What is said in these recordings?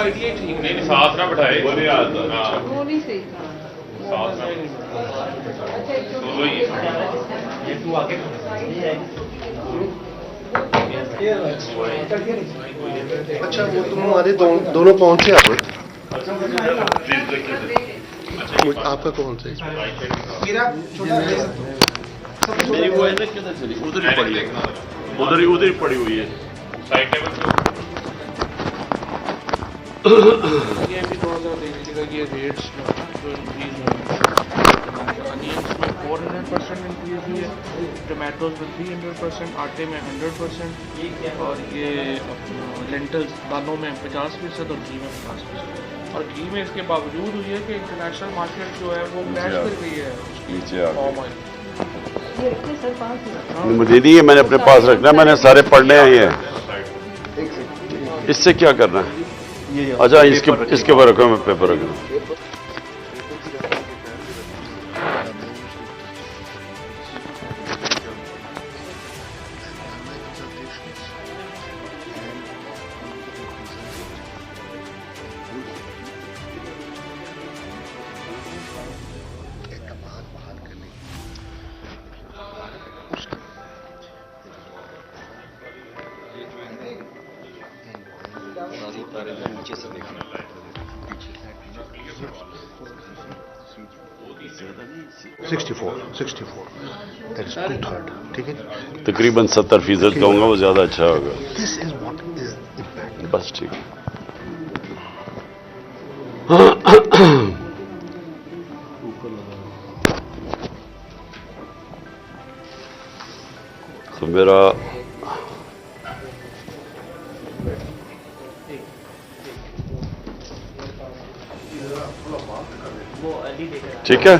Idea ही ठीक नहीं साथ ना बैठाए वो नहीं आता। वो नहीं सही था। साथ ना सोलो ही ये तू आगे अच्छा वो तुम हमारे दोनों कौन से आप आपका कौन सा है? मेरा छोटा मेरी वो है ना किधर चली उधर ही पड़ी है उधर ही पड़ी हुई है साइड टेबल ये भी थोड़ा सा देख लीजिएगा कि ये रेट्स जो इंक्रीज हुए हैं अनियंस में 400% इंक्रीज हुई है, टमाटोज में 300%, आटे में 100% और ये लेंटल्स दालों में 50% और घी में 50%। और घी में इसके बावजूद हुई है कि इंटरनेशनल मार्केट जो है वो क्रैश कर गई है नीचे आ palm oil। मुझे नहीं है मैंने अपने पास रखना है मैंने सारे पढ़ने हैं ये इससे क्या करना है अच्छा इसके ऊपर रखो मैं पेपर रख दूँ नीचे से देखना 64 that is 2/3 ठीक है तकरीबन 70% कहूँगा वो ज़्यादा अच्छा होगा this is what is impact बस ठीक है तो मेरा ठीक है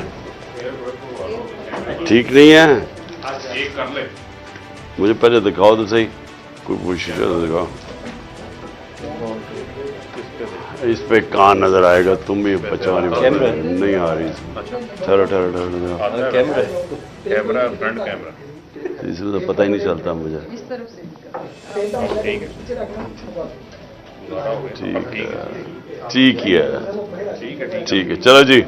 ठीक नहीं है एक कर ले मुझे पहले दिखाओ तो सही कोई कोशिश तो दिखाओ इस पे कान नजर आएगा तुम भी बचा नहीं आ रही ठहरो कैमरा फ्रंट कैमरा इसमें तो पता ही नहीं चलता मुझे इस तरफ से ठीक है ठीक है ठीक है चलो जी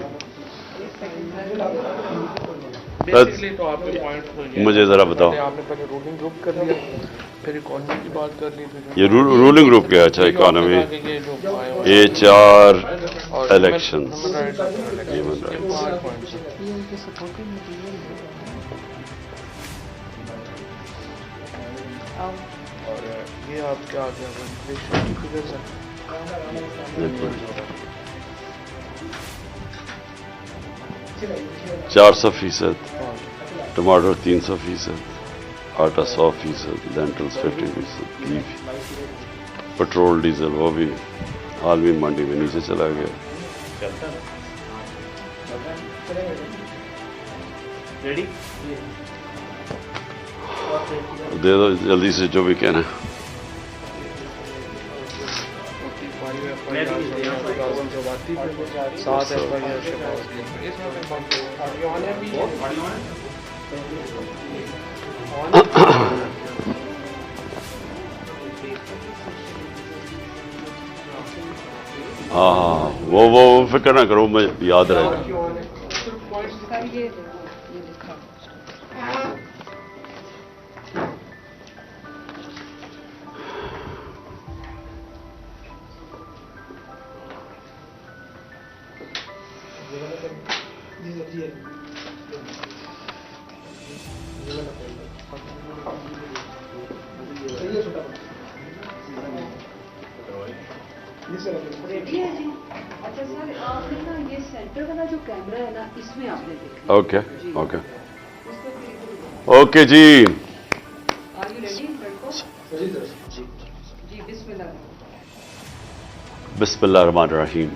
बेसिकली तो आपके पॉइंट मुझे जरा बताओ आपने पहले रूलिंग ग्रुप कर लिया फिर इकोनॉमी की बात कर ली फिर ये रूलिंग ग्रुप क्या अच्छा economy HR elections human rights और ये आप क्या आ गया इन्फ्लेशन की फिगर्स है 400%, टमाटर 300%, आटा 100%, लेंटल्स 50%, बीफ पेट्रोल डीजल वो भी आलमी मंडी में नीचे चला गया दे दो जल्दी से जो भी कहना है हाँ वो फिक्र ना करो मैं याद रहेगा रेडी है जी। अच्छा सर आपने ना ये सेंटर वाला जो कैमरा है ना इसमें आपने देखा ओके ओके ओके जी आर यू रेडी लड़कों जी बिस्मिल्लाह बिस्मिल्लाहिर्रहमानिर्रहीम